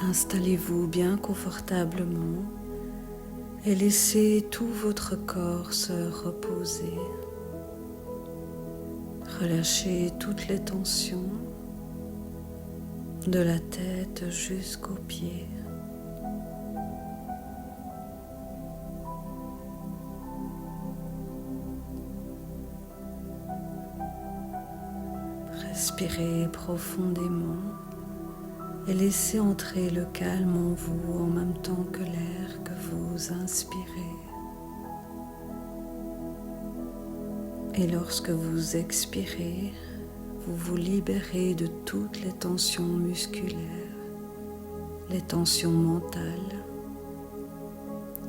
Installez-vous bien confortablement et laissez tout votre corps se reposer. Relâchez toutes les tensions de la tête jusqu'aux pieds. Respirez profondément et laissez entrer le calme en vous en même temps que l'air que vous inspirez. Et lorsque vous expirez, vous vous libérez de toutes les tensions musculaires, les tensions mentales,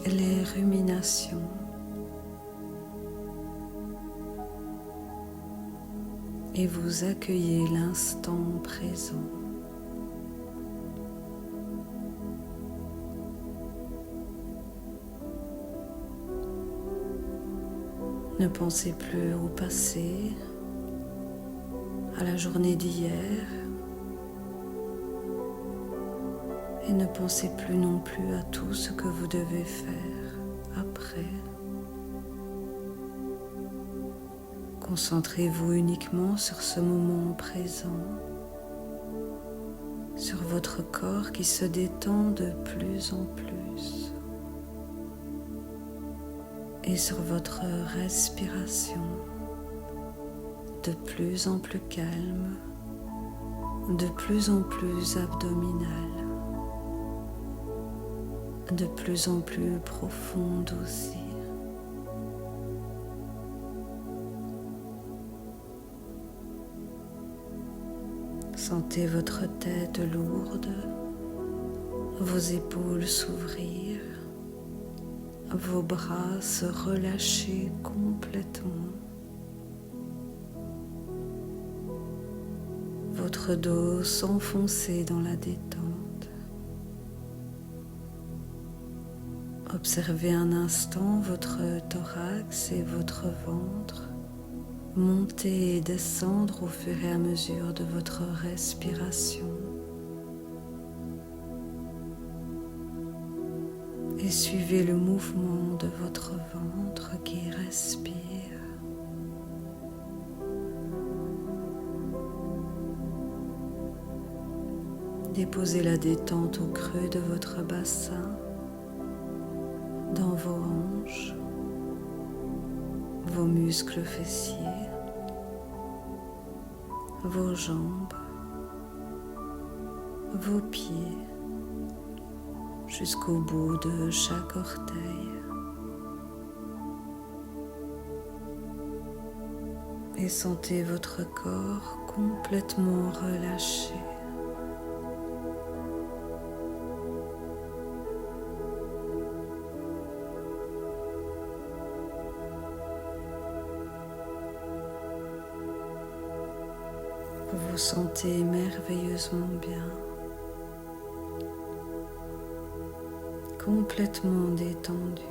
les ruminations. Et vous accueillez l'instant présent. Ne pensez plus au passé, à la journée d'hier, et ne pensez plus non plus à tout ce que vous devez faire après. Concentrez-vous uniquement sur ce moment présent, sur votre corps qui se détend de plus en plus et sur votre respiration de plus en plus calme, de plus en plus abdominale, de plus en plus profonde aussi. Sentez votre tête lourde, vos épaules s'ouvrir, vos bras se relâcher complètement, votre dos s'enfoncer dans la détente. Observez un instant votre thorax et votre ventre monter et descendre au fur et à mesure de votre respiration. Et suivez le mouvement de votre ventre qui respire. Déposez la détente au creux de votre bassin, dans vos hanches, vos muscles fessiers, vos jambes, vos pieds, jusqu'au bout de chaque orteil. Et sentez votre corps complètement relâché. Vous vous sentez merveilleusement bien, complètement détendu.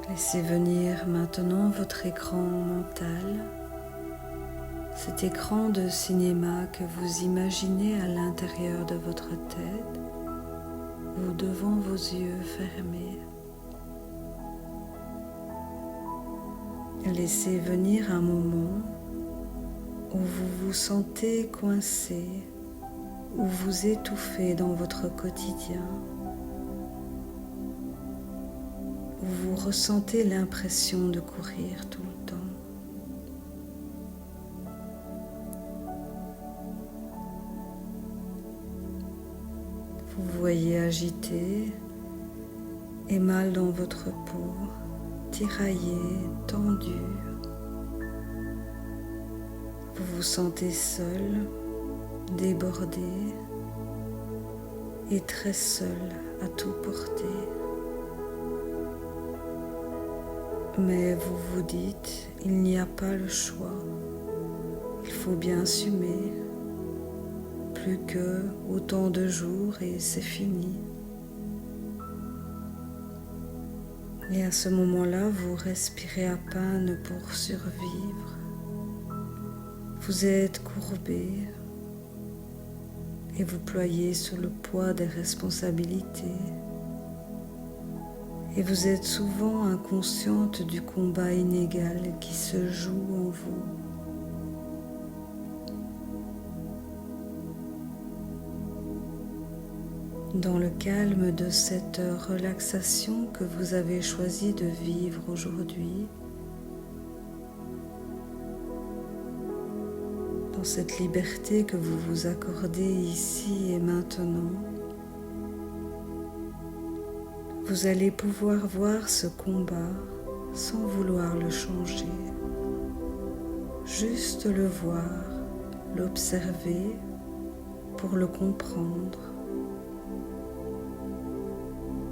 Laissez venir maintenant votre écran mental, cet écran de cinéma que vous imaginez à l'intérieur de votre tête ou devant vos yeux fermés. Laissez venir un moment où vous vous sentez coincé, où vous étouffez dans votre quotidien, où vous ressentez l'impression de courir tout le temps. Vous voyez agité et mal dans votre peau, tiraillé, tendu. Vous vous sentez seul, débordé et très seul à tout porter. Mais vous vous dites, il n'y a pas le choix, il faut bien assumer. Plus que autant de jours et c'est fini. Et à ce moment-là, vous respirez à peine pour survivre. Vous êtes courbé et vous ployez sous le poids des responsabilités. Et vous êtes souvent inconsciente du combat inégal qui se joue en vous. Dans le calme de cette relaxation que vous avez choisi de vivre aujourd'hui, dans cette liberté que vous vous accordez ici et maintenant, vous allez pouvoir voir ce combat sans vouloir le changer, juste le voir, l'observer pour le comprendre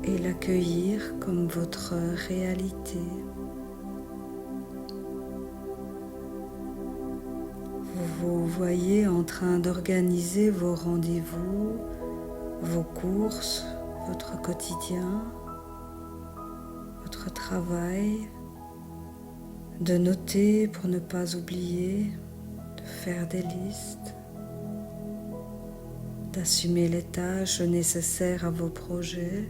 et l'accueillir comme votre réalité. Vous vous voyez en train d'organiser vos rendez-vous, vos courses, votre quotidien, votre travail, de noter pour ne pas oublier, de faire des listes, d'assumer les tâches nécessaires à vos projets,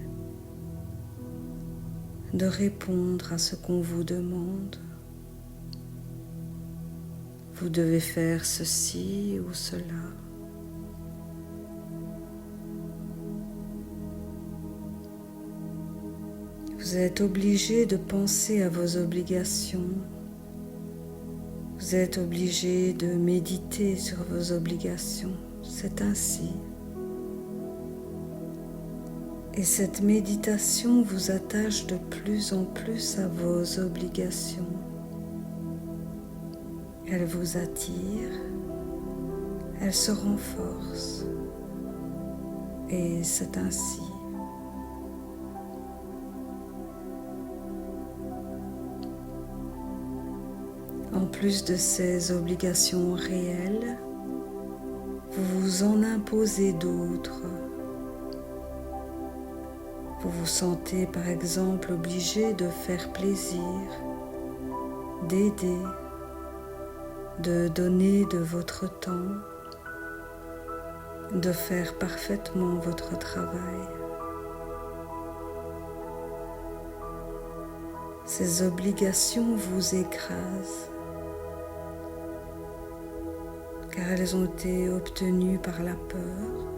de répondre à ce qu'on vous demande. Vous devez faire ceci ou cela. Vous êtes obligé de penser à vos obligations. Vous êtes obligé de méditer sur vos obligations. C'est ainsi. Et cette méditation vous attache de plus en plus à vos obligations. Elle vous attire, elle se renforce. Et c'est ainsi. En plus de ces obligations réelles, vous vous en imposez d'autres. Vous vous sentez par exemple obligé de faire plaisir, d'aider, de donner de votre temps, de faire parfaitement votre travail. Ces obligations vous écrasent, car elles ont été obtenues par la peur.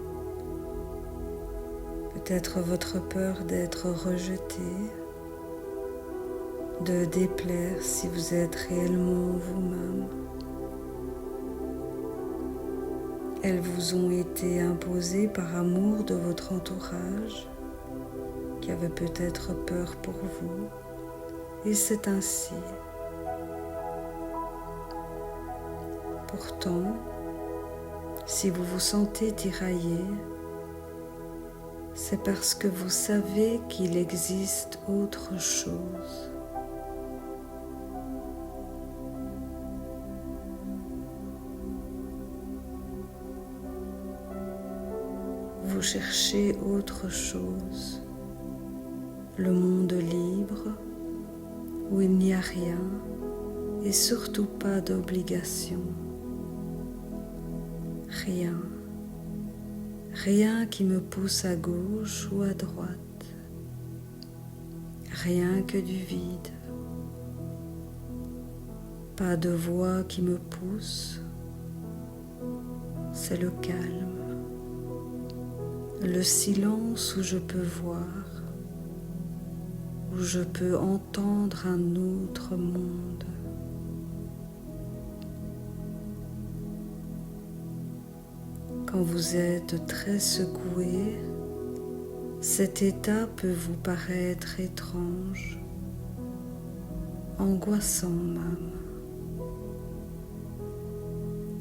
Peut-être votre peur d'être rejeté, de déplaire si vous êtes réellement vous-même. Elles vous ont été imposées par amour de votre entourage, qui avait peut-être peur pour vous, et c'est ainsi. Pourtant, si vous vous sentez tiraillé, c'est parce que vous savez qu'il existe autre chose. Vous cherchez autre chose, le monde libre, où il n'y a rien et surtout pas d'obligation. Rien. Rien qui me pousse à gauche ou à droite. Rien que du vide. Pas de voix qui me pousse. C'est le calme. Le silence où je peux voir, où je peux entendre un autre monde. Quand vous êtes très secoué, cet état peut vous paraître étrange, angoissant même.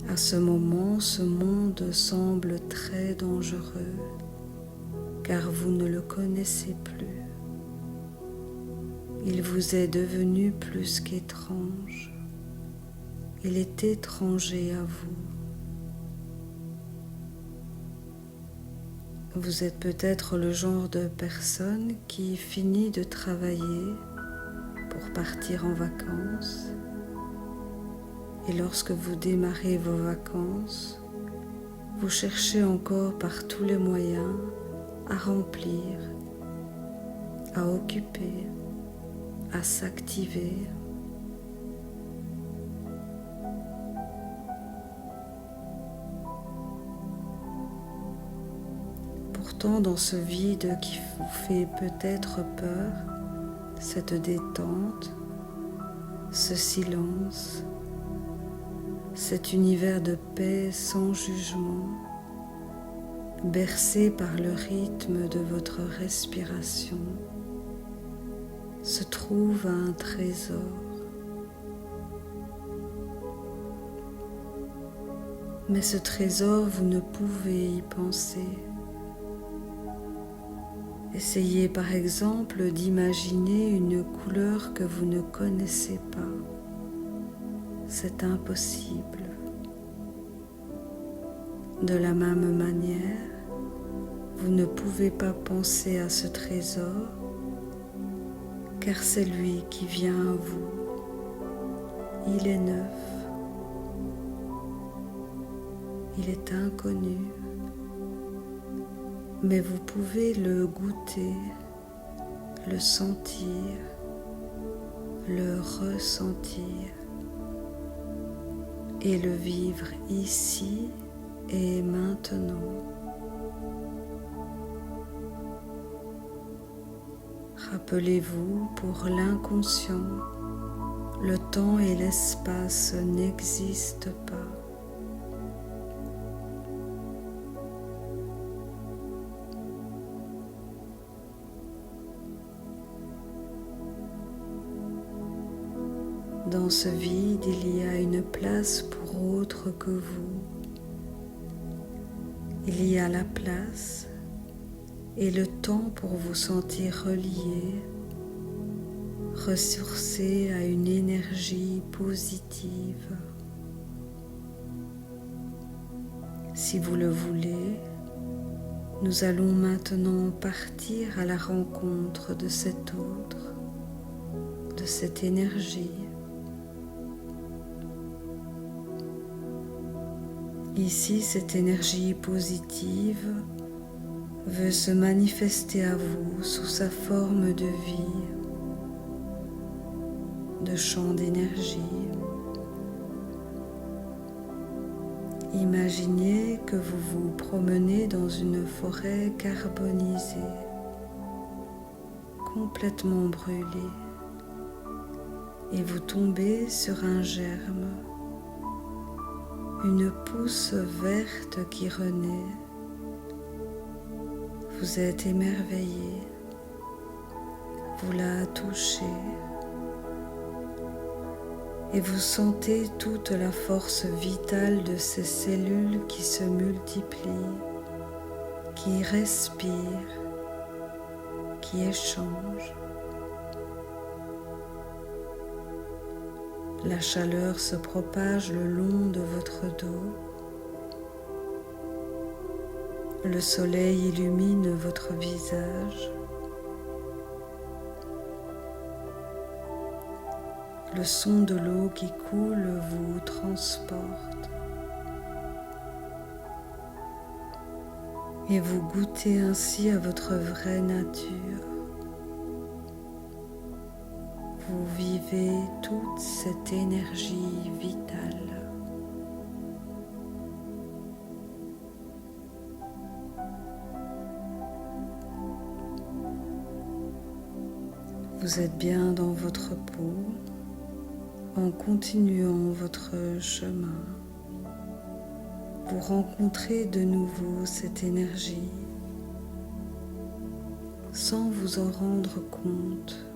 À ce moment, ce monde semble très dangereux, car vous ne le connaissez plus. Il vous est devenu plus qu'étrange. Il est étranger à vous. Vous êtes peut-être le genre de personne qui finit de travailler pour partir en vacances. Et lorsque vous démarrez vos vacances, vous cherchez encore par tous les moyens à remplir, à occuper, à s'activer. Pourtant, dans ce vide qui vous fait peut-être peur, cette détente, ce silence, cet univers de paix sans jugement, bercé par le rythme de votre respiration, se trouve un trésor. Mais ce trésor, vous ne pouvez y penser. Essayez par exemple d'imaginer une couleur que vous ne connaissez pas. C'est impossible. De la même manière, vous ne pouvez pas penser à ce trésor, car c'est lui qui vient à vous. Il est neuf. Il est inconnu. Mais vous pouvez le goûter, le sentir, le ressentir et le vivre ici et maintenant. Rappelez-vous, pour l'inconscient, le temps et l'espace n'existent pas. Dans ce vide, il y a une place pour autre que vous. Il y a la place et le temps pour vous sentir relié, ressourcé à une énergie positive. Si vous le voulez, nous allons maintenant partir à la rencontre de cet autre, de cette énergie. Ici, cette énergie positive veut se manifester à vous sous sa forme de vie, de champ d'énergie. Imaginez que vous vous promenez dans une forêt carbonisée, complètement brûlée, et vous tombez sur un germe, une pousse verte qui renaît. Vous êtes émerveillé, vous la touchez et vous sentez toute la force vitale de ces cellules qui se multiplient, qui respirent, qui échangent. La chaleur se propage le long de votre dos. Le soleil illumine votre visage. Le son de l'eau qui coule vous transporte. Et vous goûtez ainsi à votre vraie nature. Vous vivez toute cette énergie vitale. Vous êtes bien dans votre peau en continuant votre chemin. Vous rencontrez de nouveau cette énergie sans vous en rendre compte.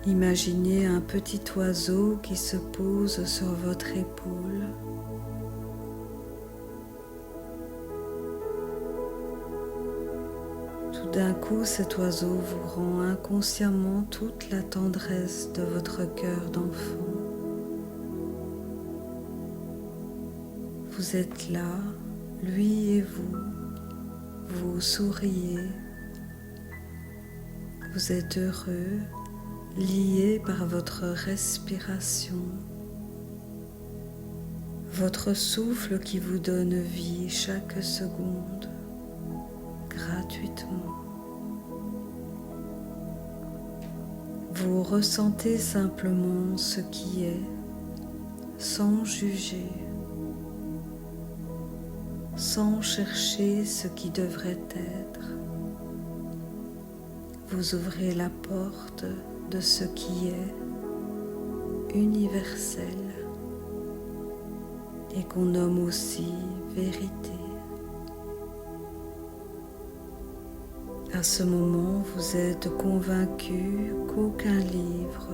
Imaginez un petit oiseau qui se pose sur votre épaule. Tout d'un coup, cet oiseau vous rend inconsciemment toute la tendresse de votre cœur d'enfant. Vous êtes là, lui et vous souriez Vous êtes heureux, lié par votre respiration, votre souffle qui vous donne vie chaque seconde, gratuitement. Vous ressentez simplement ce qui est, sans juger, sans chercher ce qui devrait être. Vous ouvrez la porte de ce qui est universel et qu'on nomme aussi vérité. À ce moment, vous êtes convaincu qu'aucun livre,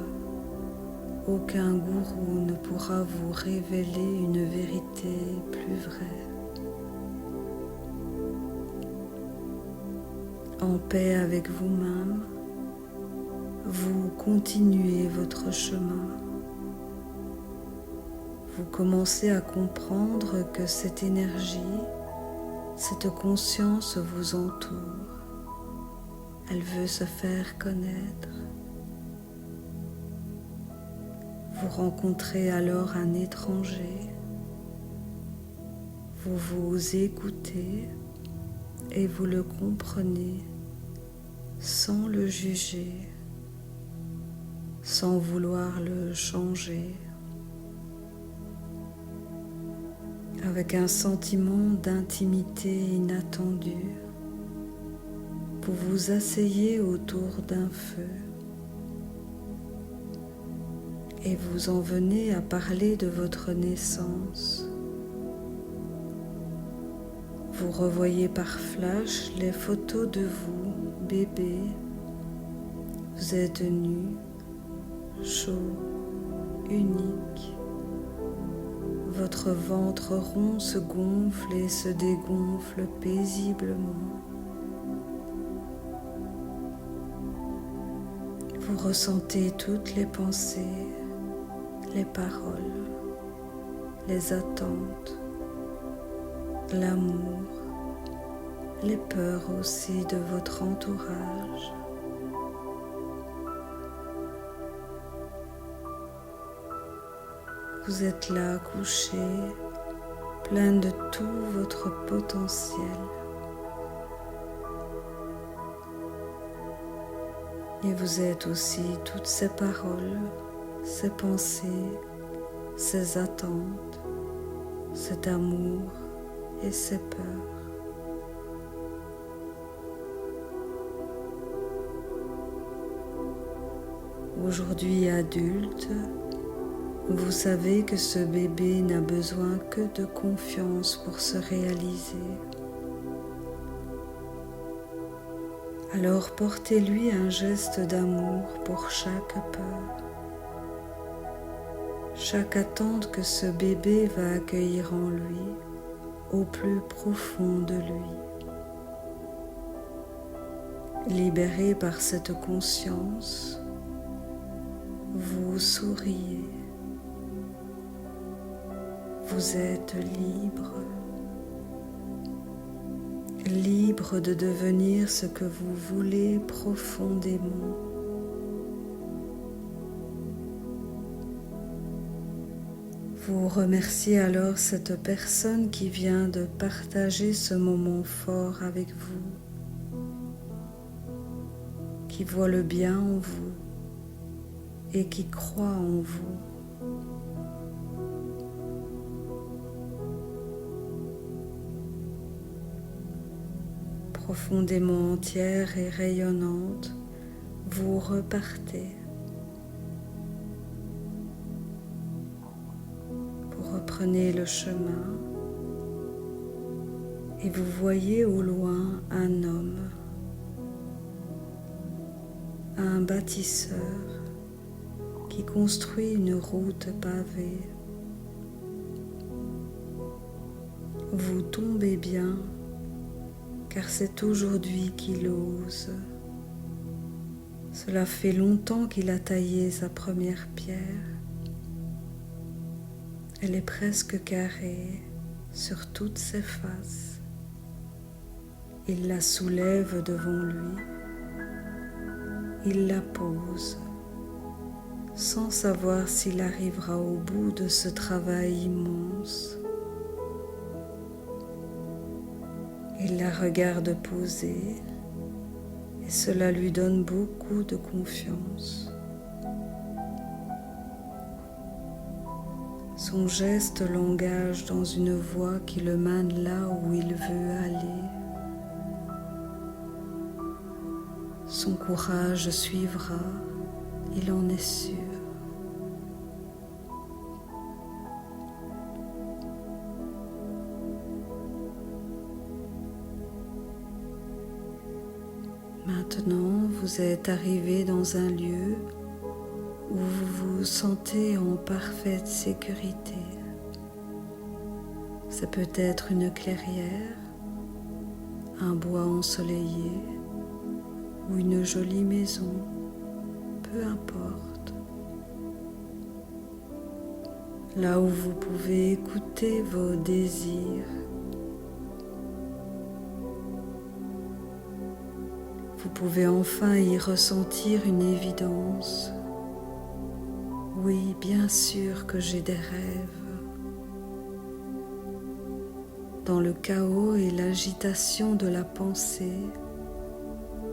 aucun gourou ne pourra vous révéler une vérité plus vraie. En paix avec vous-même, vous continuez votre chemin. Vous commencez à comprendre que cette énergie, cette conscience vous entoure. Elle veut se faire connaître. Vous rencontrez alors un étranger. Vous vous écoutez et vous le comprenez sans le juger, sans vouloir le changer, avec un sentiment d'intimité inattendue. Vous vous asseyez autour d'un feu et vous en venez à parler de votre naissance. Vous revoyez par flash les photos de vous, bébé. Vous êtes nu, chaud, unique. Votre ventre rond se gonfle et se dégonfle paisiblement. Vous ressentez toutes les pensées, les paroles, les attentes, l'amour, les peurs aussi de votre entourage. Vous êtes là couché, plein de tout votre potentiel. Et vous êtes aussi toutes ces paroles, ces pensées, ces attentes, cet amour et ces peurs. Aujourd'hui adulte, vous savez que ce bébé n'a besoin que de confiance pour se réaliser. Alors portez-lui un geste d'amour pour chaque peur, chaque attente que ce bébé va accueillir en lui, au plus profond de lui. Libéré par cette conscience, vous souriez. Vous êtes libre, libre de devenir ce que vous voulez profondément. Vous remerciez alors cette personne qui vient de partager ce moment fort avec vous, qui voit le bien en vous et qui croit en vous. Profondément entière et rayonnante, vous repartez. Vous reprenez le chemin et vous voyez au loin un homme, un bâtisseur qui construit une route pavée. Vous tombez bien, car c'est aujourd'hui qu'il ose. Cela fait longtemps qu'il a taillé sa première pierre. Elle est presque carrée sur toutes ses faces. Il la soulève devant lui il la pose, sans savoir s'il arrivera au bout de ce travail immense. Il la regarde poser et cela lui donne beaucoup de confiance. Son geste l'engage dans une voie qui le mène là où il veut aller. Son courage suivra, il en est sûr. Maintenant, vous êtes arrivé dans un lieu où vous vous sentez en parfaite sécurité. C'est peut-être une clairière, un bois ensoleillé ou une jolie maison, peu importe. Là où vous pouvez écouter vos désirs. Vous pouvez enfin y ressentir une évidence. Oui, bien sûr que j'ai des rêves. Dans le chaos et l'agitation de la pensée,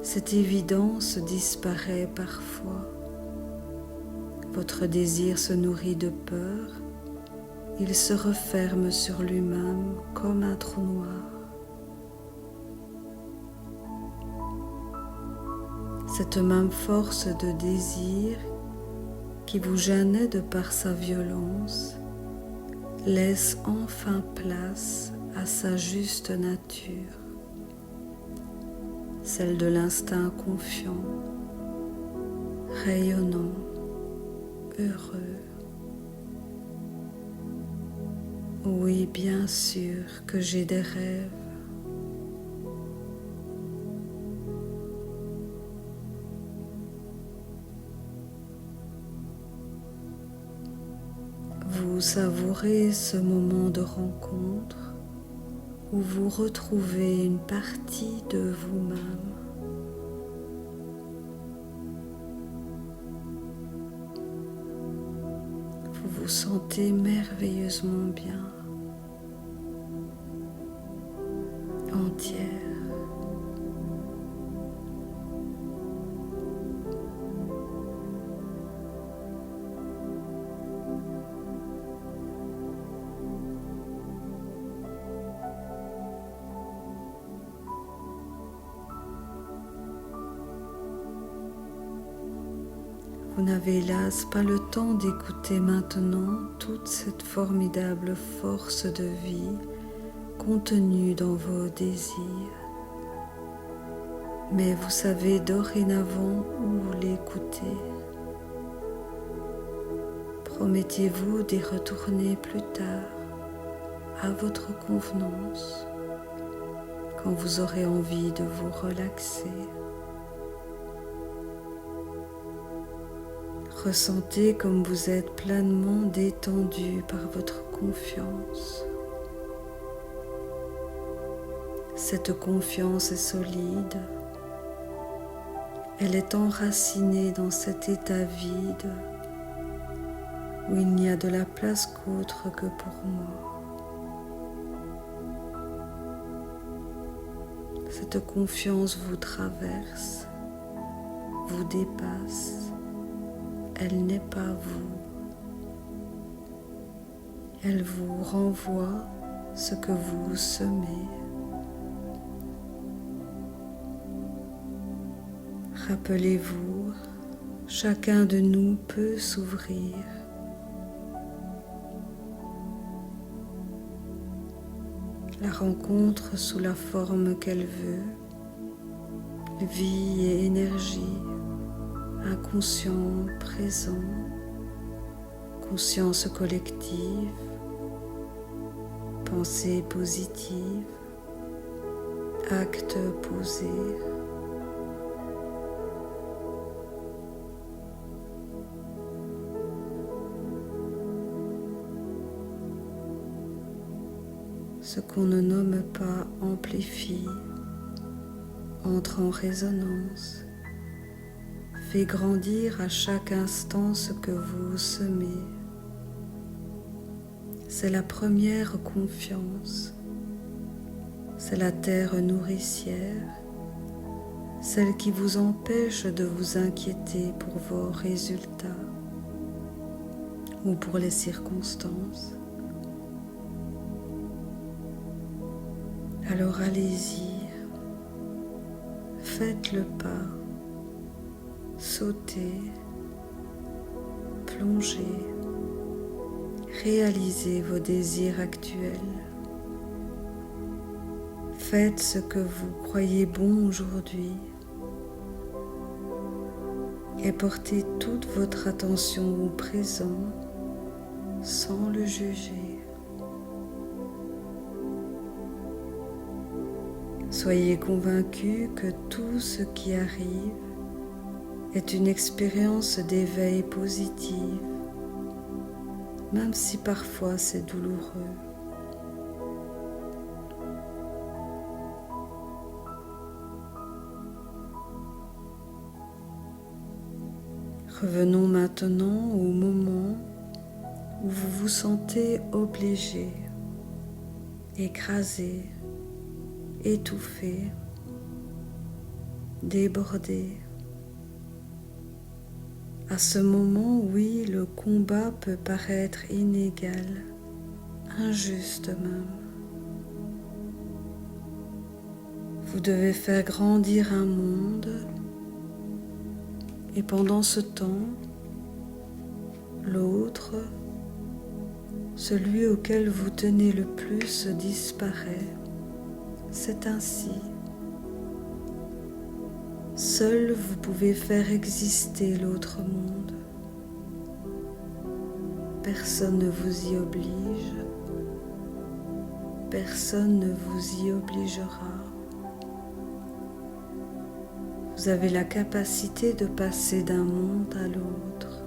cette évidence disparaît parfois. Votre désir se nourrit de peur, il se referme sur lui-même comme un trou noir. Cette même force de désir qui vous gênait de par sa violence laisse enfin place à sa juste nature, celle de l'instinct confiant, rayonnant, heureux. Oui, bien sûr que j'ai des rêves. Vous savourez ce moment de rencontre où vous retrouvez une partie de vous-même. Vous vous sentez merveilleusement bien, entière. Vous n'avez hélas pas le temps d'écouter maintenant toute cette formidable force de vie contenue dans vos désirs. Mais vous savez dorénavant où l'écouter. Promettez-vous d'y retourner plus tard, à votre convenance, quand vous aurez envie de vous relaxer. Ressentez comme vous êtes pleinement détendu par votre confiance. Cette confiance est solide. Elle est enracinée dans cet état vide où il n'y a de la place qu'autre que pour moi. Cette confiance vous traverse, vous dépasse. Elle n'est pas vous. Elle vous renvoie ce que vous semez. Rappelez-vous, chacun de nous peut s'ouvrir. La rencontre sous la forme qu'elle veut, vie et énergie, inconscient, présent, conscience collective, pensée positive, acte posé. Ce qu'on ne nomme pas amplifie, entre en résonance, fait grandir à chaque instant ce que vous semez. C'est la première confiance, c'est la terre nourricière, celle qui vous empêche de vous inquiéter pour vos résultats ou pour les circonstances. Alors allez-y, faites le pas, sautez, plongez, réalisez vos désirs actuels. Faites ce que vous croyez bon aujourd'hui et portez toute votre attention au présent sans le juger. Soyez convaincus que tout ce qui arrive est une expérience d'éveil positive, même si parfois c'est douloureux. Revenons maintenant au moment où vous vous sentez obligé, écrasé, étouffé, débordé. À ce moment, oui, le combat peut paraître inégal, injuste même. Vous devez faire grandir un monde et pendant ce temps, l'autre, celui auquel vous tenez le plus, disparaît. C'est ainsi. Seul vous pouvez faire exister l'autre monde. Personne ne vous y oblige. Personne ne vous y obligera. Vous avez la capacité de passer d'un monde à l'autre.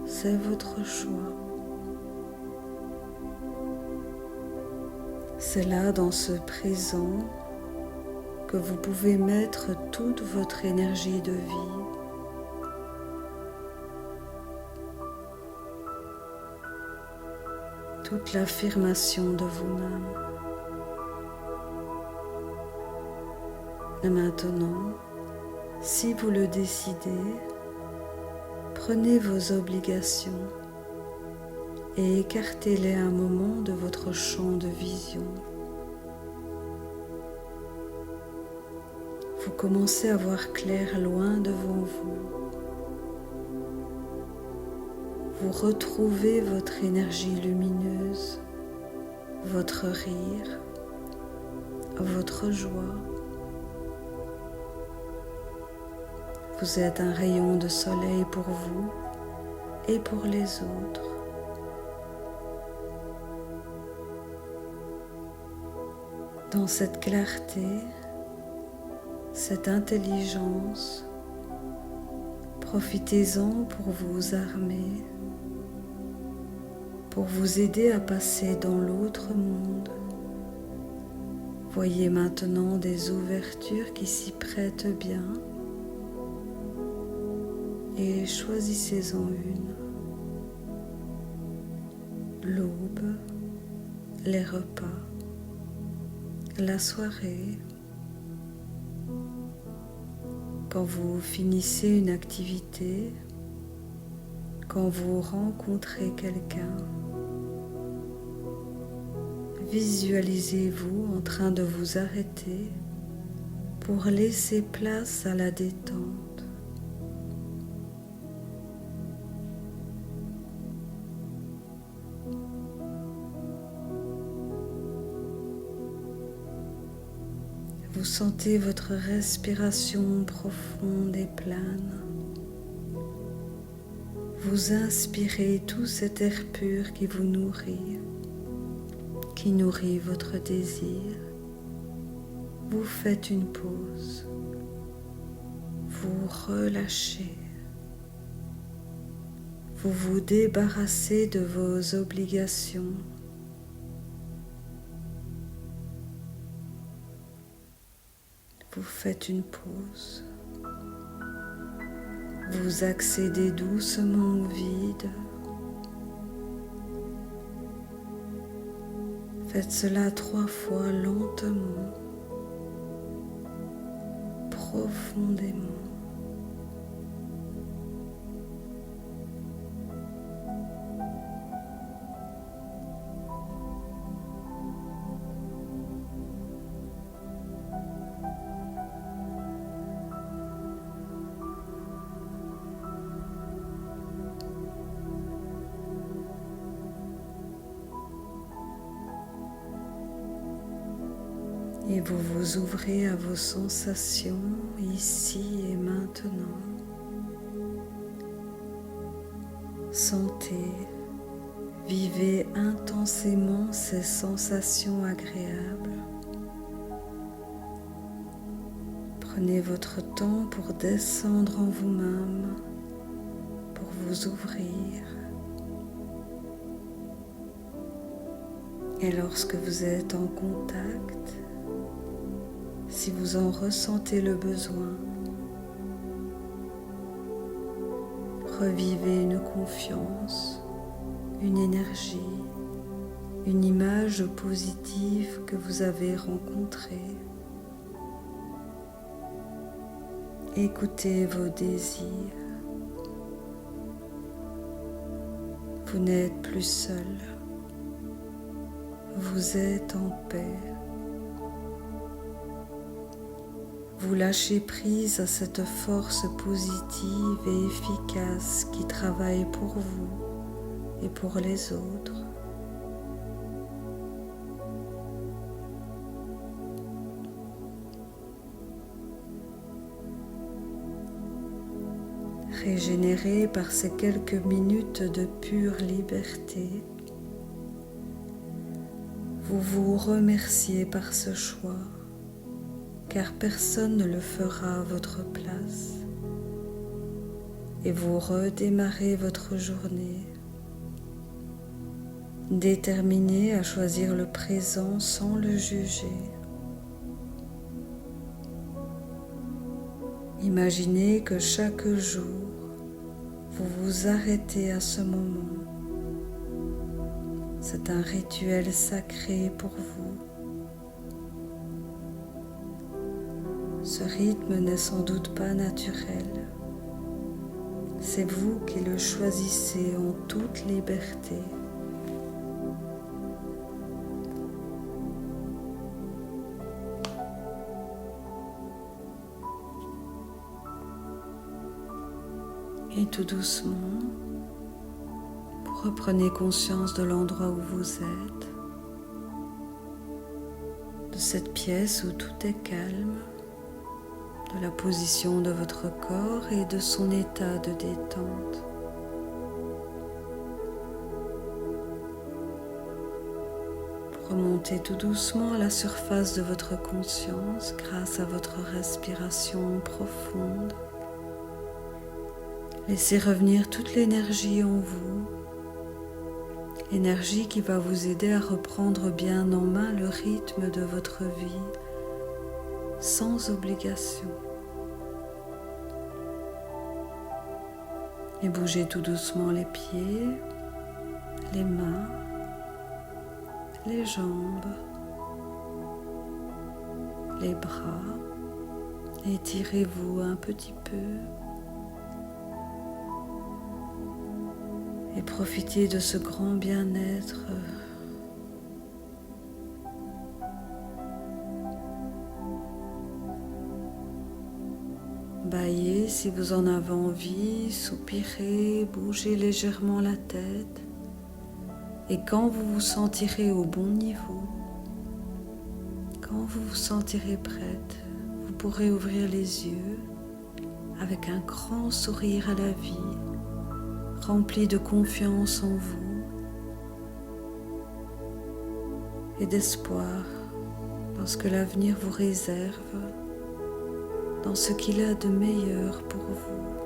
C'est votre choix. C'est là, dans ce présent, que vous pouvez mettre toute votre énergie de vie. Toute l'affirmation de vous-même. Et maintenant, si vous le décidez, prenez vos obligations et écartez-les un moment de votre champ de vision. Vous commencez à voir clair loin devant vous. Vous retrouvez votre énergie lumineuse, votre rire, votre joie. Vous êtes un rayon de soleil pour vous et pour les autres. Dans cette clarté, cette intelligence, profitez-en pour vous armer, pour vous aider à passer dans l'autre monde. Voyez maintenant des ouvertures qui s'y prêtent bien et choisissez-en une. L'aube, les repas, la soirée. Quand vous finissez une activité, quand vous rencontrez quelqu'un, visualisez-vous en train de vous arrêter pour laisser place à la détente. Vous sentez votre respiration profonde et plane. Vous inspirez tout cet air pur qui vous nourrit, qui nourrit votre désir. Vous faites une pause. Vous relâchez. Vous vous débarrassez de vos obligations. Vous faites une pause. Vous accédez doucement au vide. Faites cela 3 fois lentement, profondément. Et vous vous ouvrez à vos sensations ici et maintenant. Sentez, vivez intensément ces sensations agréables. Prenez votre temps pour descendre en vous-même, pour vous ouvrir. Et lorsque vous êtes en contact, si vous en ressentez le besoin, revivez une confiance, une énergie, une image positive que vous avez rencontrée. Écoutez vos désirs. Vous n'êtes plus seul. Vous êtes en paix. Vous lâchez prise à cette force positive et efficace qui travaille pour vous et pour les autres. Régénéré par ces quelques minutes de pure liberté, vous vous remerciez par ce choix, car personne ne le fera à votre place. Et vous redémarrez votre journée, déterminé à choisir le présent sans le juger. Imaginez que chaque jour, vous vous arrêtez à ce moment. C'est un rituel sacré pour vous. Ce rythme n'est sans doute pas naturel. C'est vous qui le choisissez en toute liberté. Et tout doucement, vous reprenez conscience de l'endroit où vous êtes, de cette pièce où tout est calme, de la position de votre corps et de son état de détente. Remontez tout doucement à la surface de votre conscience grâce à votre respiration profonde. Laissez revenir toute l'énergie en vous, énergie qui va vous aider à reprendre bien en main le rythme de votre vie, sans obligation. Et bougez tout doucement les pieds, les mains, les jambes, les bras. Étirez-vous un petit peu. Et profitez de ce grand bien-être. Bâillez si vous en avez envie, soupirez, bougez légèrement la tête. Et quand vous vous sentirez au bon niveau, quand vous vous sentirez prête, vous pourrez ouvrir les yeux avec un grand sourire à la vie, rempli de confiance en vous et d'espoir dans ce que l'avenir vous réserve, dans ce qu'il a de meilleur pour vous.